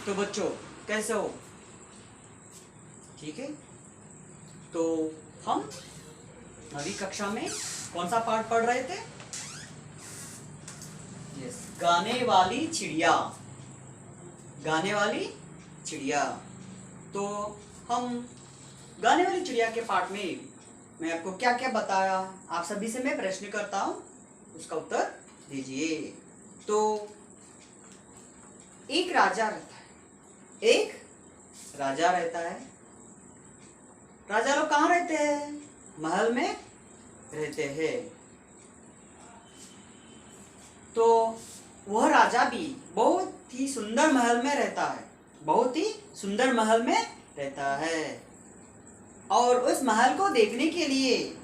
तो बच्चों कैसे हो? ठीक है। तो हम नवी कक्षा में कौन सा पाठ पढ़ रहे थे? यस, गाने वाली चिड़िया। गाने वाली चिड़िया। तो हम गाने वाली चिड़िया के पाठ में मैं आपको क्या क्या बताया, आप सभी से मैं प्रश्न करता हूँ, उसका उत्तर दीजिए। तो एक राजा रहता है, एक राजा रहता है। राजा लोग कहाँ रहते हैं? महल में रहते हैं। तो वह राजा भी बहुत ही सुंदर महल में रहता है, बहुत ही सुंदर महल में रहता है। और उस महल को देखने के लिए,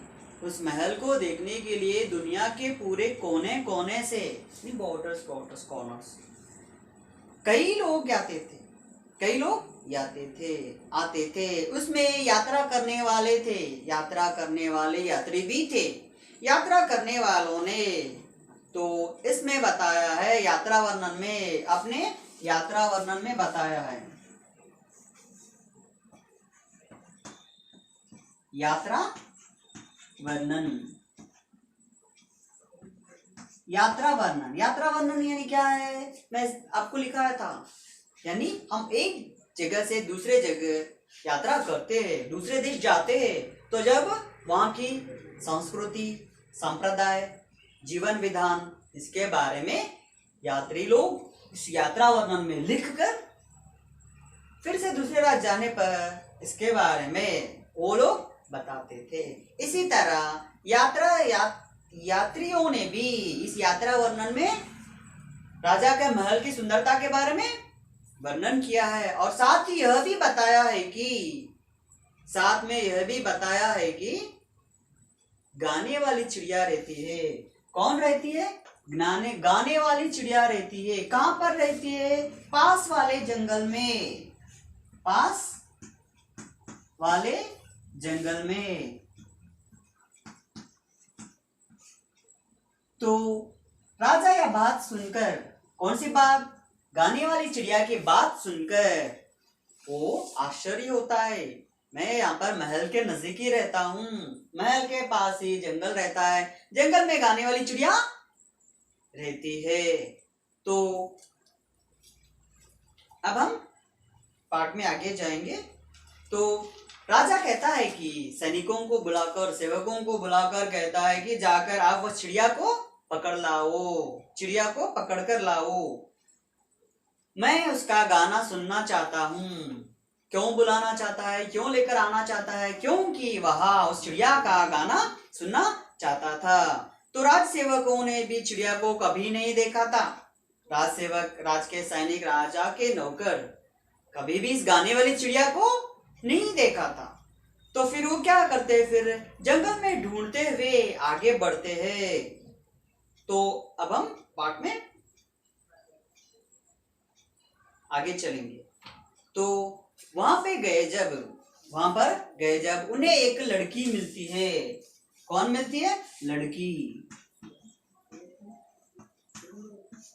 उस महल को देखने के लिए दुनिया के पूरे कोने कोने से, बॉर्डर्स बॉर्डर्स कॉर्नर्स, कई लोग आते थे, कई लोग आते थे। उसमें यात्रा करने वाले थे, यात्रा करने वाले यात्री भी थे। यात्रा करने वालों ने तो इसमें बताया है, यात्रा वर्णन में, अपने यात्रा वर्णन में बताया है। यात्रा वर्णन, यात्रा वर्णन, यात्रा वर्णन यानी क्या है? मैं आपको लिखा था, यानी हम एक जगह से दूसरे जगह यात्रा करते हैं, दूसरे देश जाते हैं, तो जब वहाँ की संस्कृति, संप्रदाय, जीवन विधान, इसके बारे में यात्री लोग इस यात्रा वर्णन में लिखकर फिर से दूसरे राज्य जाने पर इसके बारे में वो लोग बताते थे। इसी तरह यात्रियों ने भी इस यात्रा वर्णन में राजा के महल की सुंदरता के बारे में वर्णन किया है। और साथ ही यह भी बताया है कि, साथ में यह भी बताया है कि गाने वाली चिड़िया रहती है। कौन रहती है? गाने वाली चिड़िया रहती है। कहां पर रहती है? पास वाले जंगल में, पास वाले जंगल में। तो राजा यह बात सुनकर, कौन सी बात? गाने वाली चिड़िया की बात सुनकर वो आश्चर्य होता है। मैं यहाँ पर महल के नजदीक ही रहता हूँ, महल के पास ही जंगल रहता है, जंगल में गाने वाली चिड़िया रहती है। तो अब हम पाठ में आगे जाएंगे। तो राजा कहता है कि सैनिकों को बुलाकर, सेवकों को बुलाकर कहता है कि जाकर आप वो चिड़िया को पकड़ लाओ, चिड़िया को पकड़ कर लाओ, मैं उसका गाना सुनना चाहता हूँ। क्यों बुलाना चाहता है, क्यों लेकर आना चाहता है? क्योंकि वह उस चिड़िया का गाना सुनना चाहता था। तो राज सेवकों ने भी चिड़िया को कभी नहीं देखा था। राज सेवक, राज के सैनिक, राजा के नौकर कभी भी इस गाने वाली चिड़िया को नहीं देखा था। तो फिर वो क्या करते हैं? फिर जंगल में ढूंढते हुए आगे बढ़ते हैं। तो अब हम पाठ में आगे चलेंगे। तो वहां पर गए जब उन्हें एक लड़की मिलती है। कौन मिलती है? लड़की।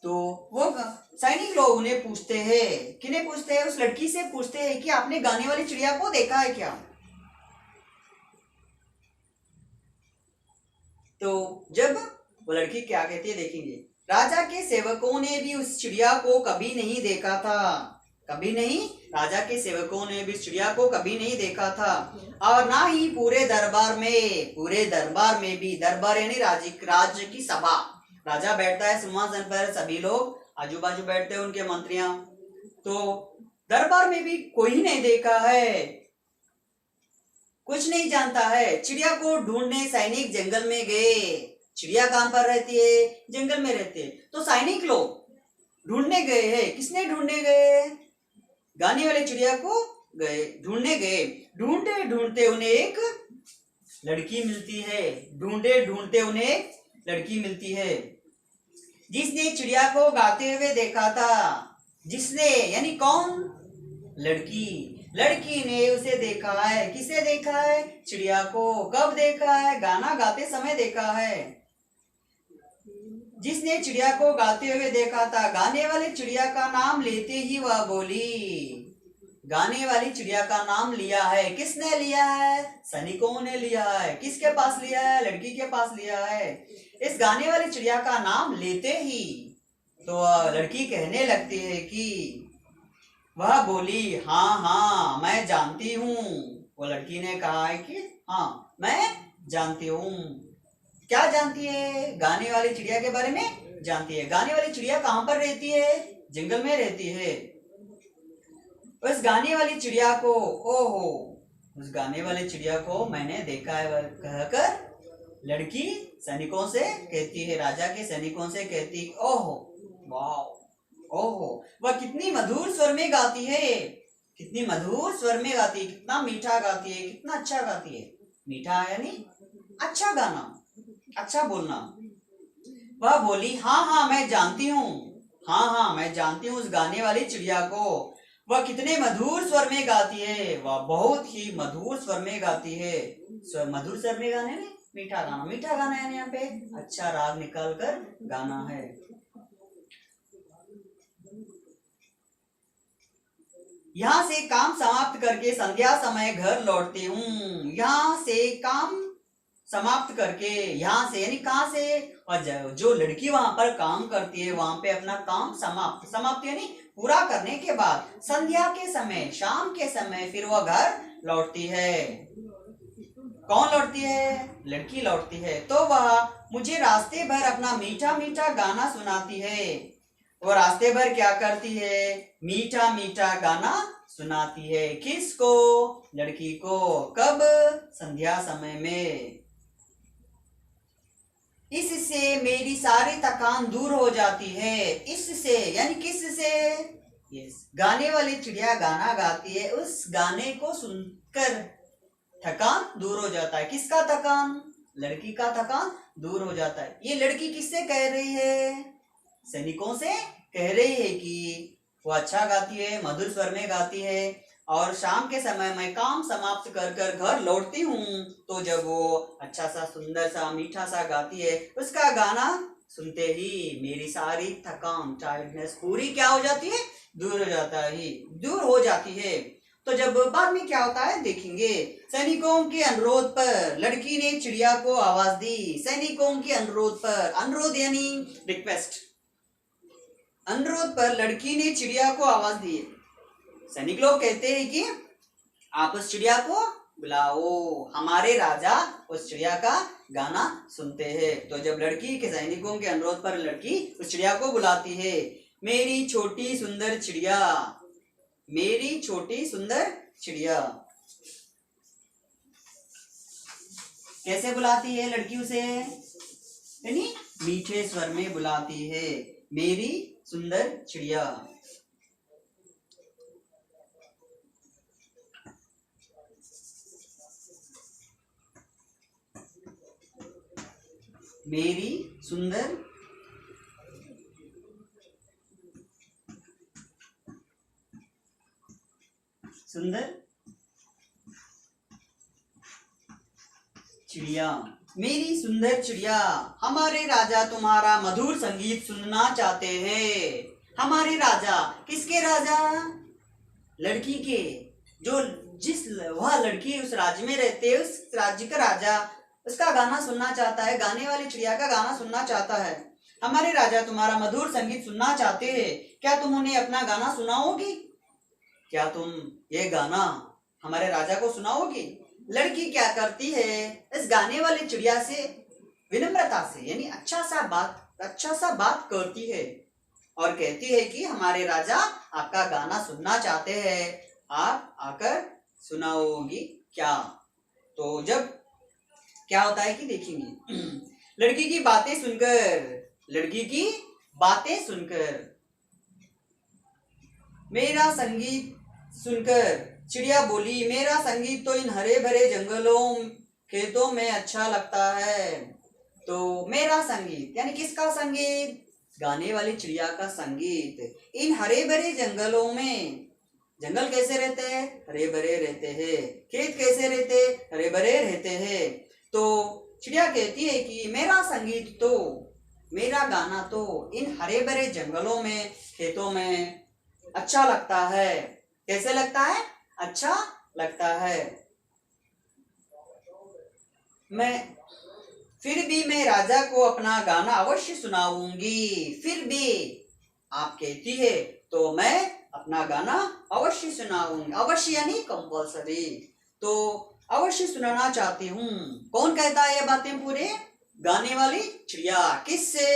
तो वो सैनिक लोग उन्हें पूछते हैं, किन्हें पूछते हैं? उस लड़की से पूछते हैं कि आपने गाने वाली चिड़िया को देखा है क्या? तो जब वो लड़की क्या कहती है देखेंगे। राजा के सेवकों ने भी उस चिड़िया को कभी नहीं देखा था, कभी नहीं, राजा के सेवकों ने भी चिड़िया को कभी नहीं देखा था। और ना ही पूरे दरबार में भी, दरबार यानी राज्य की सभा, राजा बैठता है सिंहासन पर, सभी लोग आजू बाजू बैठते हैं, उनके मंत्रियां, तो दरबार में भी कोई नहीं देखा है, कुछ नहीं जानता है। चिड़िया को ढूंढने सैनिक जंगल में गए। चिड़िया कहां पर रहती है? जंगल में रहती है। तो सैनिक लोग ढूंढने गए हैं। किसने ढूंढने गए? गाने वाले चिड़िया को ढूंढने गए। ढूंढते ढूंढते उन्हें एक लड़की मिलती है। ढूंढते उन्हें एक लड़की मिलती है, जिसने चिड़िया को गाते हुए देखा था। जिसने यानी कौन? लड़की ने उसे देखा है। किसे देखा है? चिड़िया को। कब देखा है? गाना गाते समय देखा है। जिसने चिड़िया को गाते हुए देखा था। गाने वाली चिड़िया का नाम लेते ही वह बोली। गाने वाली चिड़िया का नाम लिया है। किसने लिया है? सैनिकों ने लिया है। किसके पास लिया है? लड़की के पास लिया है। इस गाने वाली चिड़िया का नाम लेते ही तो लड़की कहने लगती है कि वह बोली, हाँ हाँ मैं जानती हूँ। वो लड़की ने कहा है कि हाँ मैं जानती हूँ। क्या जानती है? गाने वाली चिड़िया के बारे में जानती है। गाने वाली चिड़िया कहाँ पर रहती है? जंगल में रहती है। उस गाने वाली चिड़िया को, ओहो, उस गाने वाली चिड़िया को मैंने देखा है कहकर लड़की सैनिकों से कहती है, राजा के सैनिकों से कहती, ओहो वाह, ओहो वह कितनी मधुर स्वर में गाती है। कितनी मधुर स्वर में गाती है, कितना मीठा गाती है, कितना अच्छा गाती है। मीठा यानी अच्छा गाना, अच्छा बोलना। वह बोली, हाँ हाँ मैं जानती हूँ। हाँ हाँ मैं जानती हूँ उस गाने वाली चिड़िया को। वह कितने मधुर स्वर में गाती है। वह बहुत ही मधुर स्वर में गाती है। मधुर स्वर में गाने में मीठा गाना। मीठा गाना यानी यहाँ पे अच्छा राग निकाल कर गाना है। यहाँ से काम समाप्त करके संध्या समय घर लौटती हूँ। यहाँ से काम समाप्त करके, यहाँ से यानी कहाँ से, और जो लड़की वहां पर काम करती है वहां पे अपना काम समाप्त, समाप्त यानी पूरा करने के बाद संध्या के समय, शाम के समय फिर वह घर लौटती है। कौन लौटती है? लड़की लौटती है। तो वह मुझे रास्ते भर अपना मीठा मीठा गाना सुनाती है। वो रास्ते भर क्या करती है? मीठा मीठा गाना सुनाती है। किसको? लड़की को। कब? संध्या समय में। इससे मेरी सारी थकान दूर हो जाती है। इससे यानी किससे? यस, गाने वाली चिड़िया गाना गाती है, उस गाने को सुनकर थकान दूर हो जाता है। किसका थकान? लड़की का थकान दूर हो जाता है। ये लड़की किससे कह रही है? सैनिकों से कह रही है कि वो अच्छा गाती है, मधुर स्वर में गाती है, और शाम के समय मैं काम समाप्त कर कर घर लौटती हूँ तो जब वो अच्छा सा सुंदर सा मीठा सा गाती है, उसका गाना सुनते ही मेरी सारी थकान, टायर्डनेस पूरी क्या हो जाती है? दूर हो जाता है, दूर हो जाती है। तो जब बाद में क्या होता है देखेंगे। सैनिकों के अनुरोध पर लड़की ने चिड़िया को आवाज दी। सैनिकों के अनुरोध पर, अनुरोध यानी रिक्वेस्ट, अनुरोध पर लड़की ने चिड़िया को आवाज दी। सैनिक लोग कहते हैं कि आप उस चिड़िया को बुलाओ, हमारे राजा उस चिड़िया का गाना सुनते हैं। तो जब लड़की के सैनिकों के अनुरोध पर लड़की उस चिड़िया को बुलाती है, मेरी छोटी सुंदर चिड़िया, मेरी छोटी सुंदर चिड़िया। कैसे बुलाती है लड़की उसे? यानी मीठे स्वर में बुलाती है, मेरी सुंदर चिड़िया। मेरी सुंदर सुंदर चिड़िया, मेरी सुंदर चिड़िया, हमारे राजा तुम्हारा मधुर संगीत सुनना चाहते हैं। हमारे राजा, किसके राजा? लड़की के। जो जिस वह लड़की उस राज्य में रहते है, उस राज्य का राजा उसका गाना सुनना चाहता है, गाने वाली चिड़िया का गाना सुनना चाहता है। हमारे राजा तुम्हारा मधुर संगीत सुनना चाहते हैं, क्या तुम उन्हें अपना गाना सुनाओगी? क्या तुम ये गाना हमारे राजा को सुनाओगी? लड़की क्या करती है? इस गाने वाली चिड़िया से विनम्रता से यानी अच्छा सा बात करती है और कहती है कि हमारे राजा आपका गाना सुनना चाहते हैं, आप आकर सुनाओगी क्या? तो जब क्या होता है कि देखेंगे, लड़की की बातें सुनकर मेरा संगीत सुनकर चिड़िया बोली, मेरा संगीत तो इन हरे भरे जंगलों खेतों में अच्छा लगता है। तो मेरा संगीत यानी किसका संगीत? गाने वाली चिड़िया का संगीत इन हरे भरे जंगलों में, जंगल कैसे रहते हैं? हरे भरे रहते हैं। खेत कैसे रहते? हरे भरे रहते हैं। तो चिड़िया कहती है कि मेरा संगीत तो मेरा गाना तो इन हरे भरे जंगलों में, खेतों में अच्छा लगता है। कैसे लगता है? अच्छा लगता है। मैं फिर भी मैं राजा को अपना गाना अवश्य सुनाऊंगी। फिर भी आप कहती है तो मैं अपना गाना अवश्य सुनाऊंगी। अवश्य यानी कंपल्सरी, तो अवश्य सुनाना चाहती हूँ। कौन कहता है ये बातें? पूरे गाने वाली चिड़िया। किससे?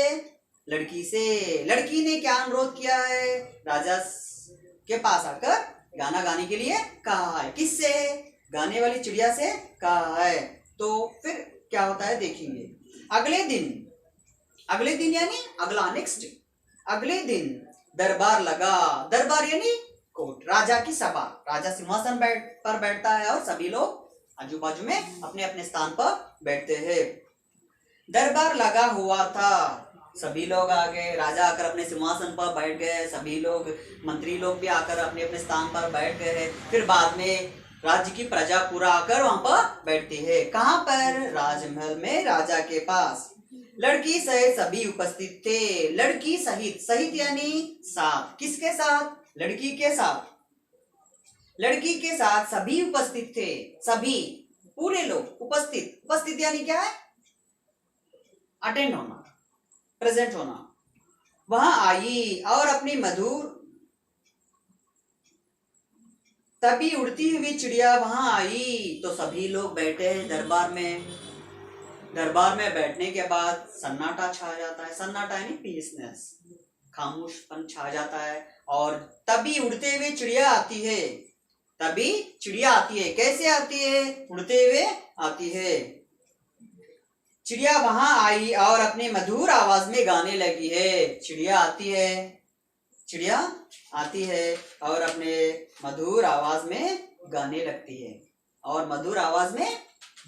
लड़की से। लड़की ने क्या अनुरोध किया है? राजा के पास आकर गाना गाने के लिए कहा है। किससे? गाने वाली चिड़िया से कहा है। तो फिर क्या होता है देखेंगे। अगले दिन यानी अगला, नेक्स्ट। अगले दिन दरबार लगा। दरबार यानी कोर्ट, राजा की सभा। राजा सिंहासन पर बैठता है और सभी लोग आजू बाजू में अपने अपने स्थान पर बैठते हैं। दरबार लगा हुआ था, सभी लोग आ गए। राजा आकर अपने सिंहासन पर बैठ गए, सभी लोग, मंत्री लोग भी आकर अपने अपने स्थान पर बैठ गए। फिर बाद में राज्य की प्रजा पूरा आकर वहां पर बैठती है। कहाँ पर? राजमहल में, राजा के पास। लड़की सहित सभी उपस्थित थे। लड़की सहित, सहित यानी साथ। किसके साथ? लड़की के साथ। लड़की के साथ सभी उपस्थित थे। सभी, पूरे लोग उपस्थित। उपस्थित यानी क्या है? अटेंड होना, प्रेजेंट होना। वहां आई और अपनी मधुर, तभी उड़ती हुई चिड़िया वहां आई। तो सभी लोग बैठे हैं दरबार में। दरबार में बैठने के बाद सन्नाटा छा जाता है। सन्नाटा यानी पीसनेस, खामोशपन छा जाता है। और तभी उड़ते हुए चिड़िया आती है। तभी चिड़िया आती है। कैसे आती है? उड़ते हुए आती है। चिड़िया वहां आई और अपनी मधुर आवाज में गाने लगी है। चिड़िया आती है, चिड़िया आती है और अपने मधुर आवाज में गाने लगती है। और मधुर आवाज में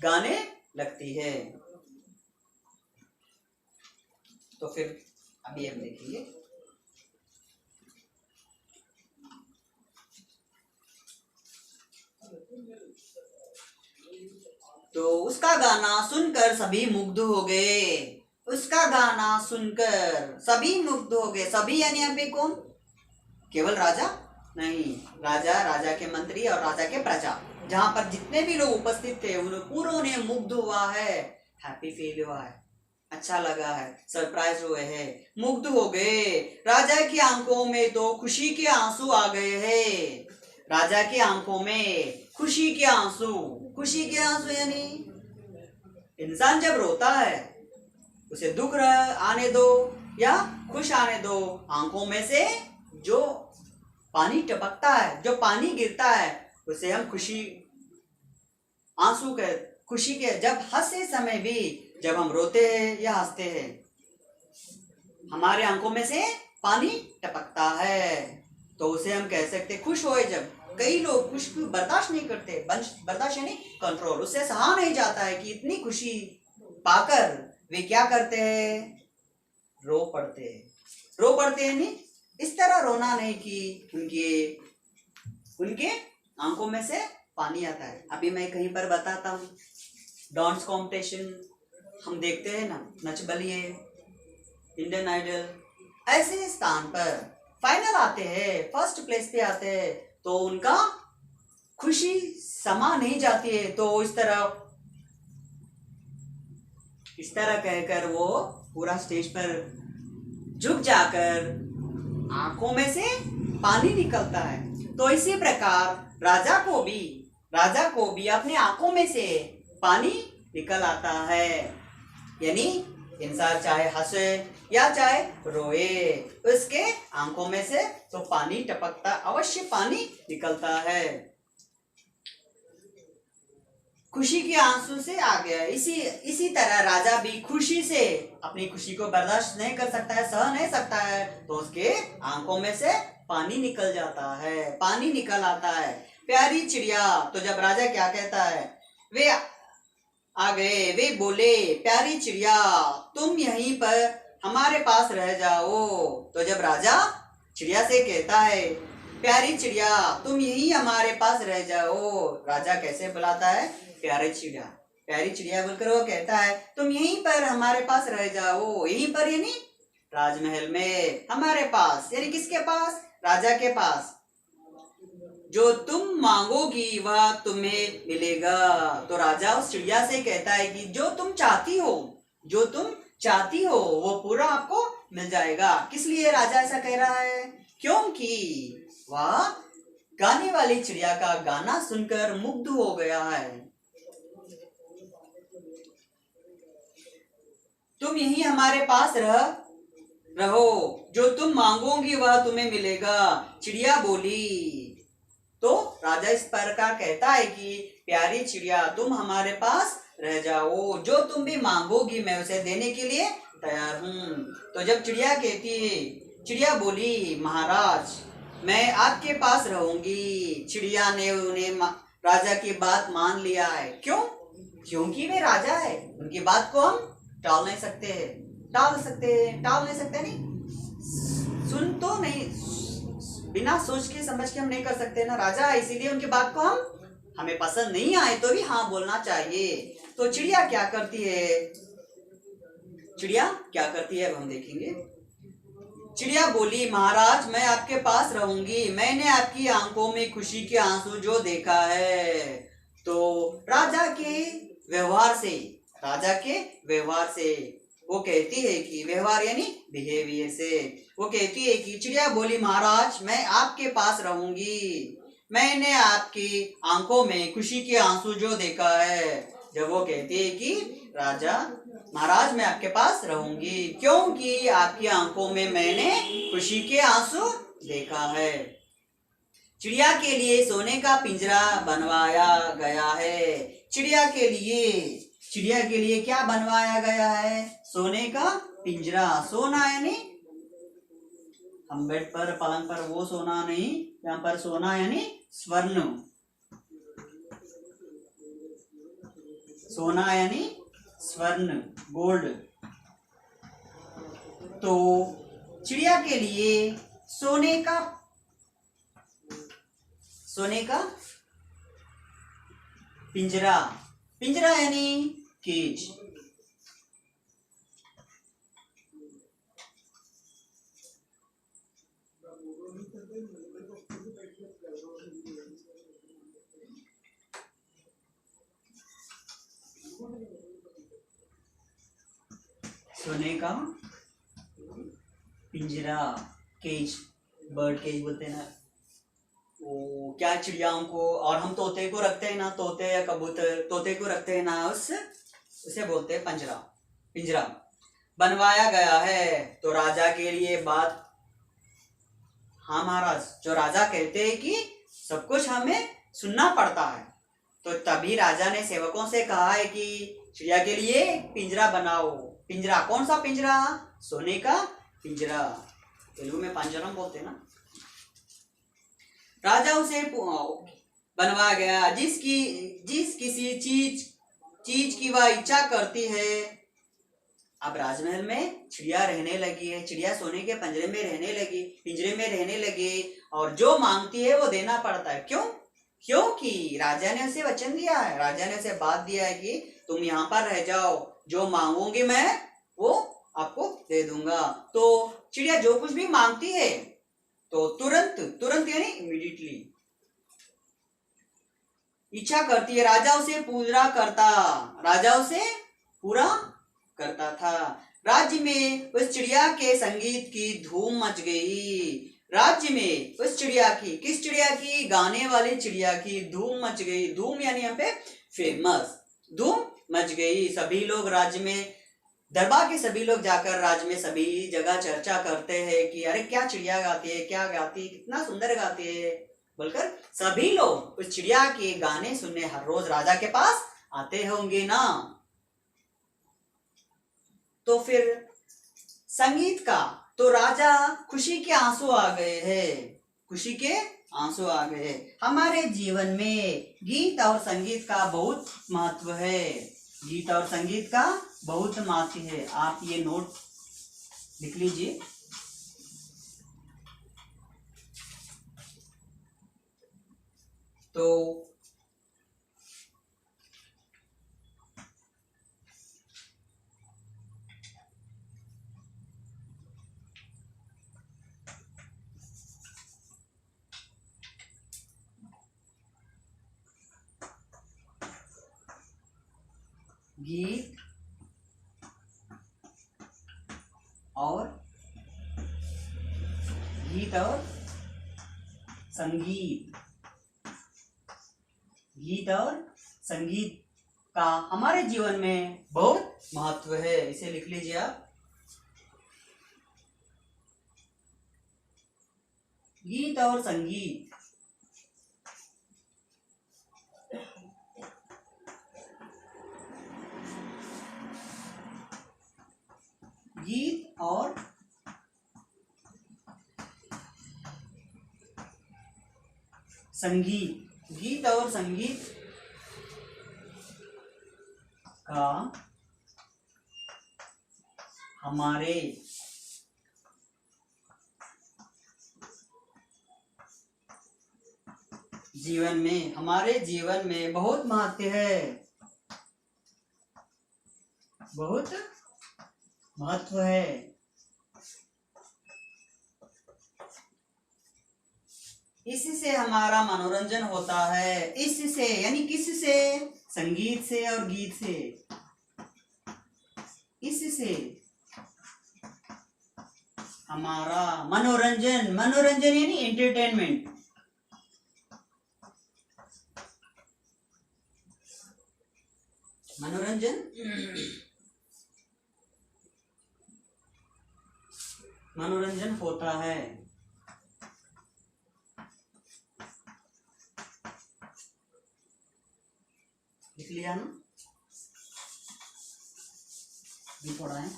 गाने लगती है। तो फिर अभी हम देखेंगे। तो उसका गाना सुनकर सभी मुग्ध हो गए। उसका गाना सुनकर सभी मुग्ध हो गए। सभी यानी यहाँ पे कौन? केवल राजा नहीं, राजा, राजा के मंत्री और राजा के प्रजा, जहां पर जितने भी लोग उपस्थित थे उन पूरों ने मुग्ध हुआ है। हैप्पी फील हुआ है, अच्छा लगा है, सरप्राइज हुए हैं, मुग्ध हो गए। राजा की आंखों में तो खुशी के आंसू आ गए हैं। राजा की आंखों में खुशी के आंसू। खुशी के आंसू यानी इंसान जब रोता है उसे दुख आने दो या खुश आने दो, आंखों में से जो पानी टपकता है, जो पानी गिरता है, उसे हम खुशी, आंसू के, खुशी के। जब हंसते समय भी, जब हम रोते हैं या हंसते हैं, हमारे आंखों में से पानी टपकता है, तो उसे हम कह सकते खुश होए। जब कई लोग खुश बर्दाश्त नहीं करते, बर्दाश्त यानी कंट्रोल, उससे सहा नहीं जाता है कि इतनी खुशी पाकर वे क्या करते हैं? रो पड़ते हैं। रो पड़ते हैं नहीं, इस तरह रोना नहीं कि उनके आंखों में से पानी आता है। अभी मैं कहीं पर बताता हूँ, डांस कंपटीशन हम देखते हैं ना, नच बलिए, इंडियन आइडल, ऐसे स्थान पर फाइनल आते हैं, फर्स्ट प्लेस पे आते हैं, तो उनका खुशी समा नहीं जाती है। तो इस तरह कहकर वो पूरा स्टेज पर झुक जाकर आंखों में से पानी निकलता है। तो इसी प्रकार राजा को भी अपने आंखों में से पानी निकल आता है। यानी इंसान चाहे हंसे या चाहे रोए, उसके आंखों में से तो पानी टपकता, अवश्य पानी निकलता है। खुशी के आंसू से आ गया। इसी तरह राजा भी खुशी से अपनी खुशी को बर्दाश्त नहीं कर सकता है, सह नहीं सकता है, तो उसके आंखों में से पानी निकल जाता है, पानी निकल आता है। प्यारी चिड़िया, तो जब राजा क्या कहता है, वे आ गए, वे बोले, प्यारी चिड़िया तुम यहीं पर हमारे पास रह जाओ। तो जब राजा चिड़िया से कहता है, प्यारी चिड़िया तुम यहीं हमारे पास रह जाओ, राजा कैसे बुलाता है? प्यारी चिड़िया। प्यारी चिड़िया बोलकर वो कहता है तुम यहीं पर हमारे पास रह जाओ, यहीं पर यानी राजमहल में हमारे पास, यानी किसके पास? राजा के पास। जो तुम मांगोगी वह तुम्हें मिलेगा। तो राजा उस चिड़िया से कहता है कि जो तुम चाहती हो, जो तुम चाहती हो वो पूरा आपको मिल जाएगा। किस लिए राजा ऐसा कह रहा है? क्योंकि वह गाने वाली चिड़िया का गाना सुनकर मुग्ध हो गया है। तुम यहीं हमारे पास रहो, जो तुम मांगोगी वह तुम्हें मिलेगा, चिड़िया बोली। तो राजा इस प्रकार कहता है कि प्यारी चिड़िया तुम हमारे पास रह जाओ, जो तुम भी मांगोगी मैं उसे देने के लिए तैयार हूँ। तो जब चिड़िया कहती है, चिड़िया बोली महाराज मैं आपके पास रहूंगी। चिड़िया ने उन्हें राजा की बात मान लिया है। क्यों? क्योंकि वे राजा है, उनकी बात को हम टाल नहीं सकते, टाल नहीं सकते नहीं, सुन तो नहीं, बिना सोच के समझ के हम नहीं कर सकते ना, राजा है इसीलिए उनकी बात को हमें पसंद नहीं आए तो भी हाँ बोलना चाहिए। तो चिड़िया क्या करती है? चिड़िया क्या करती है हम देखेंगे। चिड़िया बोली महाराज मैं आपके पास रहूंगी, मैंने आपकी आंखों में खुशी के आंसू जो देखा है। तो राजा के व्यवहार से वो कहती है कि व्यवहार यानी बिहेवियर से वो कहती है कि चिड़िया बोली महाराज मैं आपके पास रहूंगी, मैंने आपकी आंखों में खुशी के आंसू जो देखा है। जब वो कहती है कि राजा महाराज मैं आपके पास रहूंगी क्योंकि आपकी आंखों में मैंने खुशी के आंसू देखा है। चिड़िया के लिए सोने का पिंजरा बनवाया गया है। चिड़िया के लिए क्या बनवाया गया है? सोने का पिंजरा। सोना यानी हम बेड पर पलंग पर वो सोना नहीं, यहाँ पर सोना यानी स्वर्ण, सोना यानी स्वर्ण, गोल्ड। तो चिड़िया के लिए सोने का पिंजरा यानी केज। सोने का पिंजरा, केज, बर्ड केज बोलते हैं ना वो, क्या चिड़ियाओं को, और हम तोते को रखते हैं ना, तोते या कबूतर, तोते को रखते हैं ना, उसे बोलते हैं पिंजरा बनवाया गया है। तो राजा के लिए बात, हाँ महाराज, जो राजा कहते हैं कि सब कुछ हमें सुनना पड़ता है, तो तभी राजा ने सेवकों से कहा है कि चिड़िया के लिए पिंजरा बनाओ। पिंजरा, कौन सा पिंजरा? सोने का पिंजरा, तेलुगु में पंजरम बोलते हैं ना। राजा उसे बनवा गया, जिस किसी चीज की वह इच्छा करती है। अब राजमहल में चिड़िया रहने लगी है, चिड़िया सोने के पिंजरे में रहने लगी और जो मांगती है वो देना पड़ता है। क्यों? क्योंकि राजा ने उसे वचन दिया है, राजा ने उसे बात दिया है कि तुम यहाँ पर रह जाओ, जो मांगोगे मैं वो आपको दे दूंगा। तो चिड़िया जो कुछ भी मांगती है तो तुरंत यानी इमीडिएटली इच्छा करती है। राजा उसे पूरा करता था। राज्य में उस चिड़िया के संगीत की धूम मच गई। राज्य में उस चिड़िया की, किस चिड़िया की? गाने वाली चिड़िया की धूम मच गई। धूम यानी यहाँ पे फेमस, धूम मच गई। सभी लोग राज्य में, दरबार के सभी लोग जाकर राज्य में सभी जगह चर्चा करते हैं कि अरे क्या चिड़िया गाती है, क्या गाती है, कितना सुंदर गाती है बोलकर सभी लोग उस चिड़िया के गाने सुनने हर रोज राजा के पास आते होंगे ना। तो फिर संगीत का, तो राजा खुशी के आंसू आ गए हैं, खुशी के आंसू आ गए। हमारे जीवन में गीत और संगीत का बहुत महत्व है, गीत और संगीत का बहुत महत्व है। आप ये नोट लिख लीजिए। तो गीत और संगीत। गीत और संगीत का हमारे जीवन में बहुत महत्व है। इसे लिख लीजिए आप। गीत और संगीत। गीत और संगीत। गीत और संगीत का हमारे जीवन में बहुत महत्व है। बहुत महत्व है। इससे हमारा मनोरंजन होता है। इससे यानी किससे? संगीत से और गीत से। इससे हमारा मनोरंजन यानी एंटरटेनमेंट। मनोरंजन होता है। लिख लिया ना? भी थोड़ा है।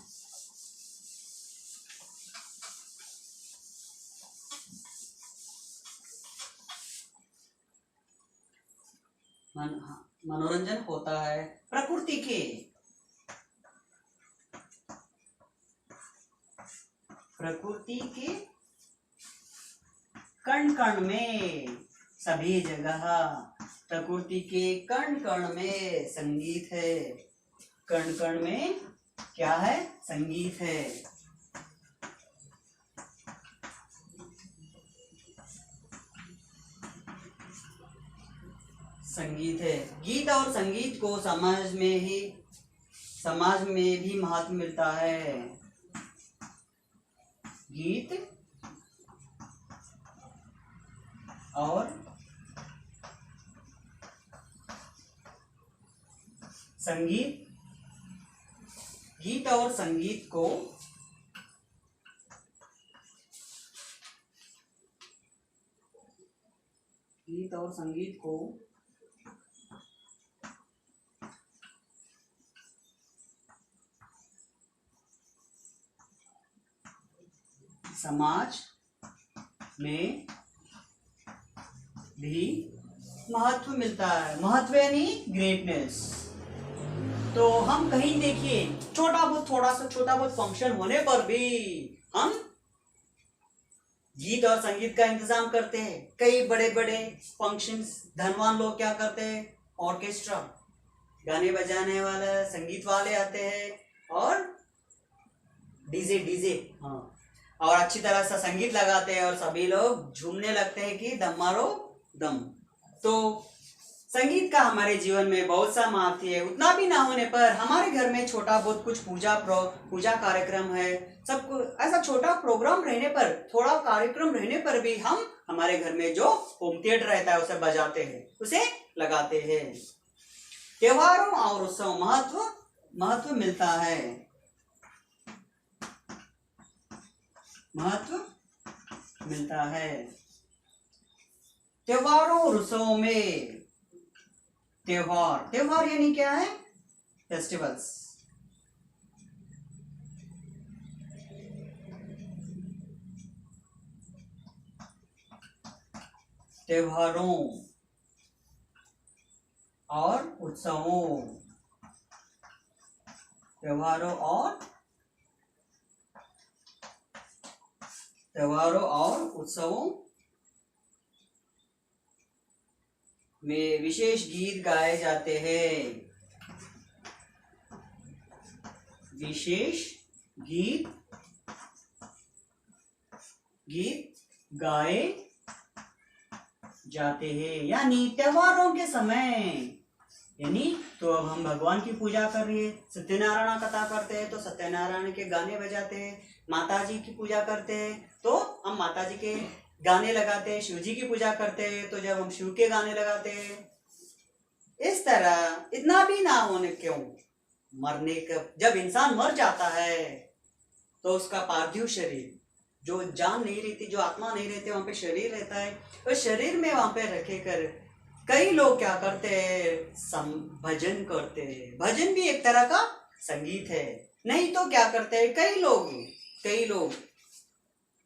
मनोरंजन होता है प्रकृति के कण कण में, सभी जगह प्रकृति के कण कण में संगीत है। कण कण में क्या है? संगीत है। संगीत है। गीत और संगीत को समाज में भी महत्व मिलता है। गीत और संगीत। गीत और संगीत को समाज में भी महत्व मिलता है। महत्व यानी ग्रेटनेस। तो हम कहीं देखिए थोड़ा बहुत फंक्शन होने पर भी हम गीत और संगीत का इंतजाम करते हैं। कई बड़े बड़े फंक्शंस धनवान लोग क्या करते हैं? ऑर्केस्ट्रा, गाने बजाने वाला, संगीत वाले आते हैं और डीजे हाँ, और अच्छी तरह से संगीत लगाते हैं और सभी लोग झूमने लगते हैं कि दम मारो दम। तो संगीत का हमारे जीवन में बहुत सा महत्व है। उतना भी ना होने पर हमारे घर में छोटा बहुत कुछ पूजा कार्यक्रम है, सबको ऐसा छोटा प्रोग्राम रहने पर, थोड़ा कार्यक्रम रहने पर भी हम हमारे घर में जो होम थिएटर रहता है उसे बजाते हैं, उसे लगाते हैं। त्योहारों और उत्सव महत्व मिलता है। महत्व मिलता है त्योहारों और उत्सवों में। त्योहार यानी क्या है? फेस्टिवल्स। त्योहारों और उत्सवों। त्योहारों और उत्सवों में विशेष गीत गाए जाते हैं। विशेष गीत गाए जाते हैं। यानी त्योहारों के समय यानी तो अब हम भगवान की पूजा कर रहे हैं, सत्यनारायण कथा करते हैं तो सत्यनारायण के गाने बजाते हैं, माता जी की पूजा करते हैं तो हम माता जी के गाने लगाते हैं, शिव जी की पूजा करते हैं तो जब हम शिव के गाने लगाते हैं। इस तरह इतना भी ना होने क्यों, मरने का जब इंसान मर जाता है तो उसका पार्थिव शरीर, जो जान नहीं रहती, जो आत्मा नहीं रहती, वहां पे शरीर रहता है, तो शरीर में वहां पे रखे कर कई लोग क्या करते हैं, भजन करते हैं। भजन भी एक तरह का संगीत है। नहीं तो क्या करते हैं, कई लोग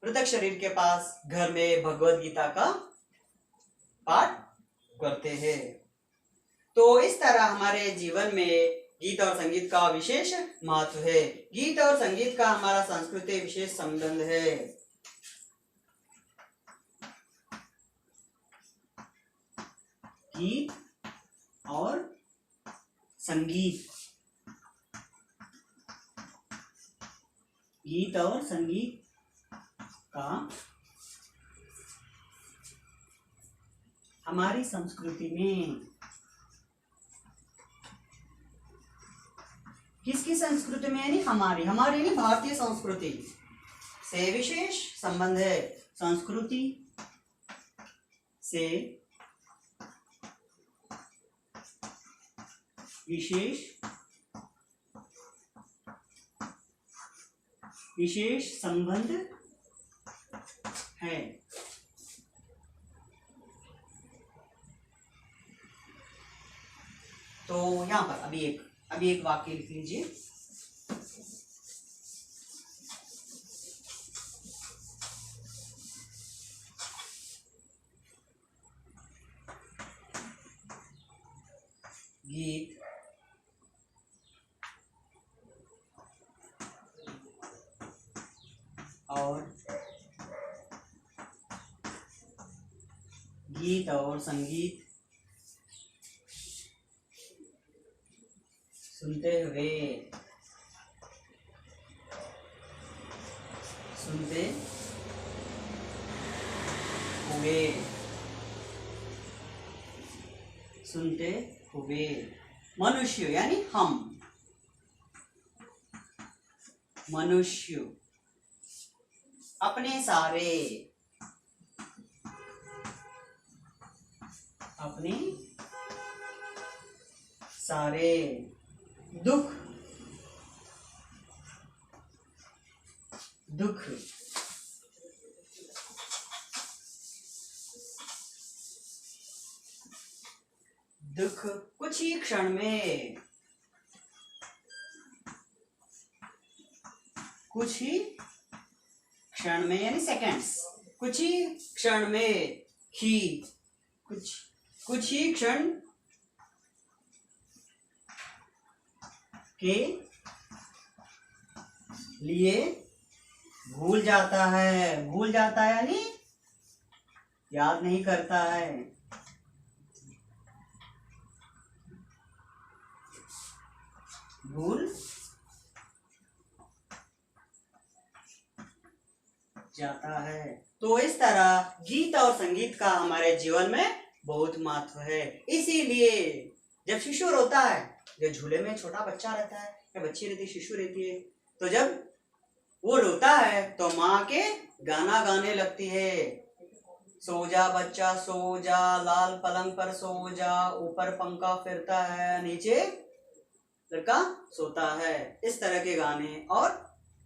मृतक शरीर के पास घर में भगवत गीता का पाठ करते हैं। तो इस तरह हमारे जीवन में गीत और संगीत का विशेष महत्व है। गीत और संगीत का हमारा संस्कृति विशेष संबंध है। गीत और संगीत, गीत और संगीत का हमारी संस्कृति में, किसकी संस्कृति में, यानी हमारी यानी भारतीय संस्कृति से विशेष संबंध है। संस्कृति से विशेष संबंध है। तो यहां पर अभी एक वाक्य लिख लीजिए। गीत और संगीत सुनते हुए मनुष्य, यानी हम मनुष्य अपने सारे दुख कुछ ही क्षण में, यानी सेकंड्स, कुछ ही क्षण के लिए भूल जाता है यानी याद नहीं करता है। भूल जाता है। तो इस तरह गीत और संगीत का हमारे जीवन में बहुत महत्व है। इसीलिए जब शिशु रोता है, जब झूले में छोटा बच्चा रहता है या बच्ची रहती है, शिशु रहती है, तो जब वो रोता है तो माँ के गाना गाने लगती है, सो जा बच्चा सो जा, लाल पलंग पर सो जा, ऊपर पंखा फिरता है, नीचे लड़का सोता है, इस तरह के गाने। और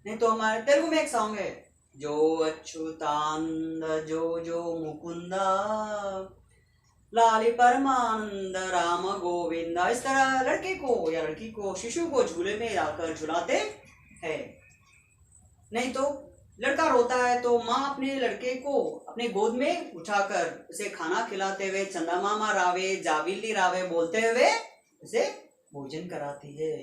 नहीं तो हमारे तेलुगु में एक सॉन्ग है, जो अच्युतानंद जो मुकुंदा लाली परमानंद राम गोविंदा, इस तरह लड़के को या लड़की को, शिशु को झूले में लाकर झुलाते हैं। नहीं तो लड़का रोता है तो माँ अपने लड़के को अपने गोद में उठाकर उसे खाना खिलाते हुए चंदामामा रावे जाविली रावे बोलते हुए उसे भोजन कराती है।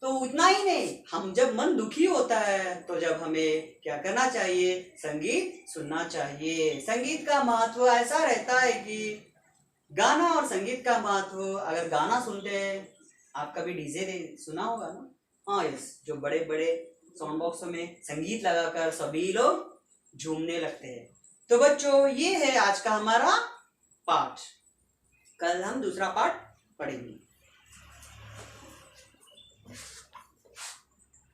तो उतना ही नहीं, हम जब मन दुखी होता है तो जब हमें क्या करना चाहिए, संगीत सुनना चाहिए। संगीत का महत्व ऐसा रहता है कि गाना और संगीत का महत्व, अगर गाना सुनते हैं, आप कभी डीजे सुना होगा ना, हाँ यस, जो बड़े बड़े साउंड बॉक्स में संगीत लगाकर सभी लोग झूमने लगते हैं। तो बच्चों, ये है आज का हमारा पाठ। कल हम दूसरा पाठ पढ़ेंगे।